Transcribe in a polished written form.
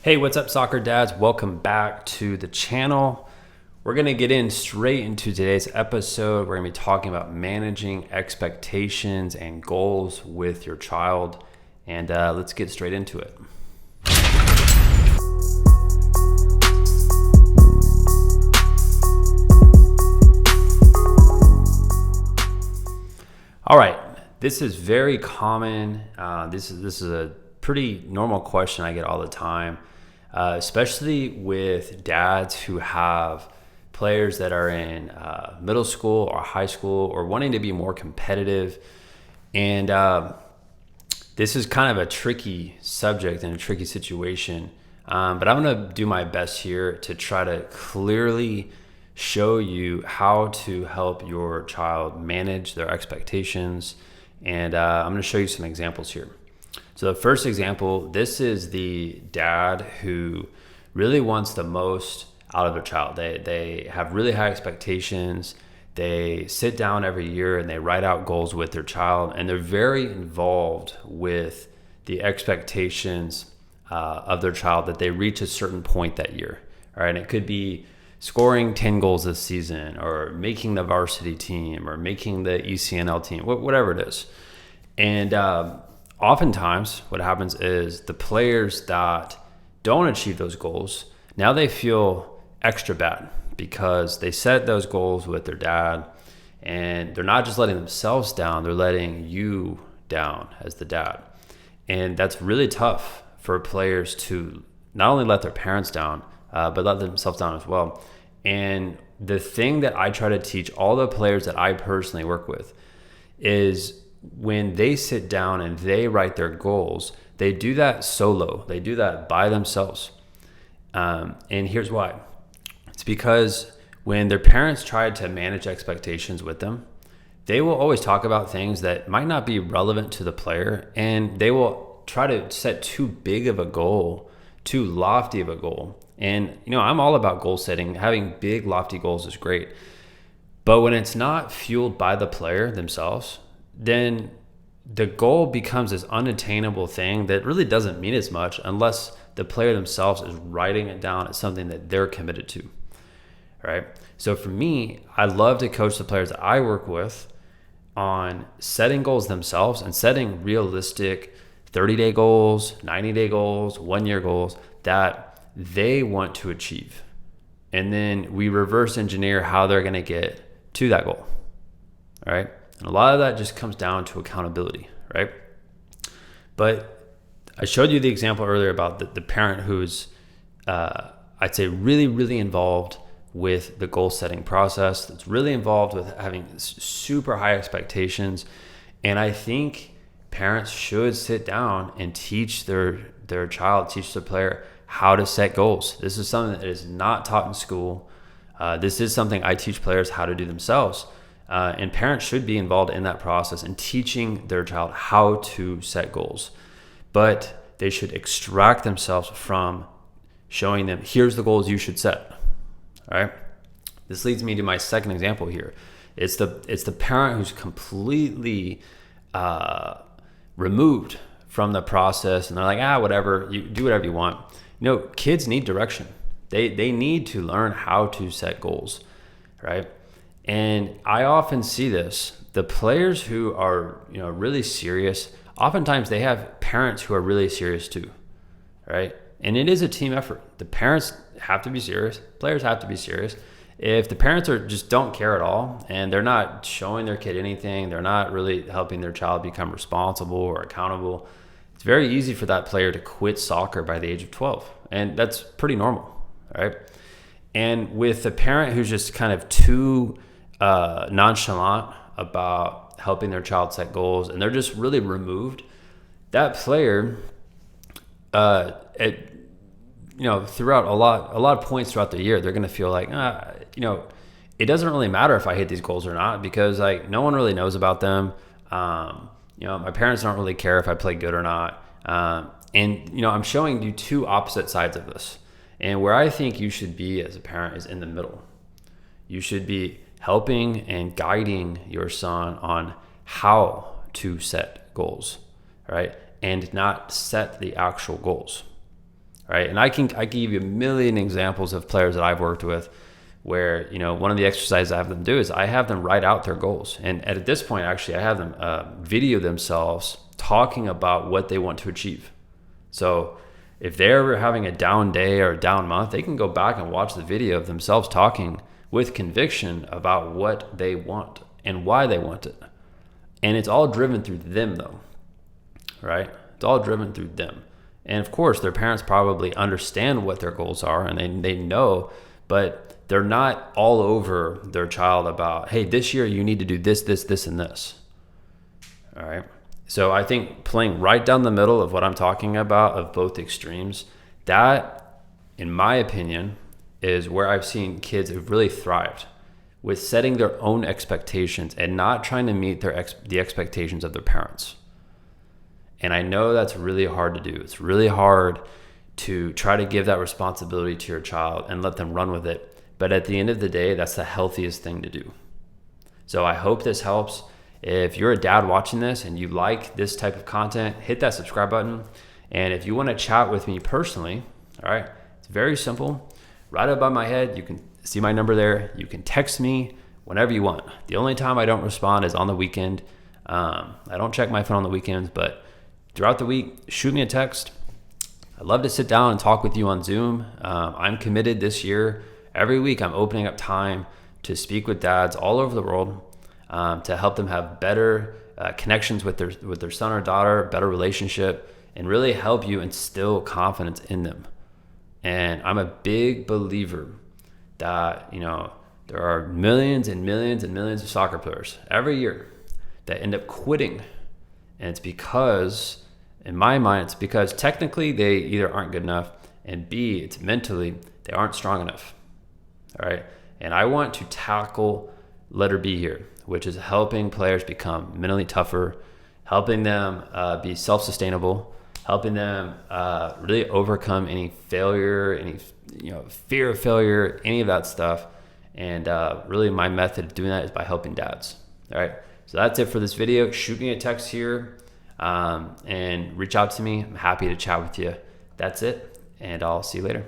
Hey, what's up, soccer dads? Welcome back to the channel. We're going to get in straight into today's episode. We're going to be talking about managing expectations and goals with your child. And let's get straight into it. All right, this is very common. This is a pretty normal question I get all the time. Especially with dads who have players that are in middle school or high school or wanting to be more competitive. And this is kind of a tricky subject and a tricky situation. But I'm going to do my best here to try to clearly show you how to help your child manage their expectations. And I'm going to show you some examples here. So the first example, this is the dad who really wants the most out of their child. They have really high expectations. They sit down every year and they write out goals with their child, and they're very involved with the expectations of their child that they reach a certain point that year. All right, and it could be scoring 10 goals this season, or making the varsity team, or making the ECNL team, whatever it is. And oftentimes what happens is the players that don't achieve those goals, now they feel extra bad because they set those goals with their dad, and they're not just letting themselves down, they're letting you down as the dad. And that's really tough for players to not only let their parents down, but let themselves down as well. And the thing that I try to teach all the players that I personally work with is when they sit down and they write their goals, they do that solo. They do that by themselves. And here's why. It's because when their parents try to manage expectations with them, they will always talk about things that might not be relevant to the player, and they will try to set too big of a goal, too lofty of a goal. And, I'm all about goal setting. Having big, lofty goals is great. But when it's not fueled by the player themselves, then the goal becomes this unattainable thing that really doesn't mean as much unless the player themselves is writing it down as something that they're committed to. All right. So for me, I love to coach the players that I work with on setting goals themselves and setting realistic 30-day goals, 90-day goals, 1-year goals that they want to achieve. And then we reverse engineer how they're going to get to that goal. All right. And a lot of that just comes down to accountability, right? But I showed you the example earlier about the parent who's, I'd say, really, really involved with the goal setting process. That's really involved with having super high expectations. And I think parents should sit down and teach their child, teach their player how to set goals. This is something that is not taught in school. This is something I teach players how to do themselves. And parents should be involved in that process and teaching their child how to set goals. But they should extract themselves from showing them, here's the goals you should set. All right. This leads me to my second example here. It's the parent who's completely removed from the process, and they're like, whatever, you do whatever you want. Kids need direction. They need to learn how to set goals, right? And I often see this. The players who are, really serious, oftentimes they have parents who are really serious too, right? And it is a team effort. The parents have to be serious. Players have to be serious. If the parents just don't care at all, and they're not showing their kid anything, they're not really helping their child become responsible or accountable, it's very easy for that player to quit soccer by the age of 12. And that's pretty normal, right? And with the parent who's just kind of too nonchalant about helping their child set goals, and they're just really removed, that player throughout a lot of points throughout the year, they're going to feel like it doesn't really matter if I hit these goals or not, because no one really knows about them. My parents don't really care if I play good or not. And I'm showing you two opposite sides of this, and where I think you should be as a parent is in the middle. You should be helping and guiding your son on how to set goals, right? And not set the actual goals, right? And I can give you a million examples of players that I've worked with where, one of the exercises I have them do is I have them write out their goals. And at this point, actually, I have them video themselves talking about what they want to achieve. So if they're ever having a down day or a down month, they can go back and watch the video of themselves talking with conviction about what they want and why they want it. And it's all driven through them though, right? It's all driven through them. And of course, their parents probably understand what their goals are and they know, but they're not all over their child about, hey, this year you need to do this, this, this, and this. All right. So I think playing right down the middle of what I'm talking about of both extremes, that, in my opinion, is where I've seen kids who've really thrived with setting their own expectations and not trying to meet the expectations of their parents. And I know that's really hard to do. It's really hard to try to give that responsibility to your child and let them run with it. But at the end of the day, that's the healthiest thing to do. So I hope this helps. If you're a dad watching this and you like this type of content, hit that subscribe button. And if you want to chat with me personally, all right, it's very simple. Right above my head, you can see my number there. You can text me whenever you want. The only time I don't respond is on the weekend. I don't check my phone on the weekends, but throughout the week, shoot me a text. I'd love to sit down and talk with you on Zoom. I'm committed this year. Every week, I'm opening up time to speak with dads all over the world to help them have better connections with their son or daughter, better relationship, and really help you instill confidence in them. And I'm a big believer that, there are millions and millions and millions of soccer players every year that end up quitting. And it's because, in my mind, it's because technically they either aren't good enough, and B, it's mentally they aren't strong enough. All right. And I want to tackle letter B here, which is helping players become mentally tougher, helping them be self-sustainable, helping them really overcome any failure, any fear of failure, any of that stuff. And really my method of doing that is by helping dads. All right. So that's it for this video. Shoot me a text here and reach out to me. I'm happy to chat with you. That's it. And I'll see you later.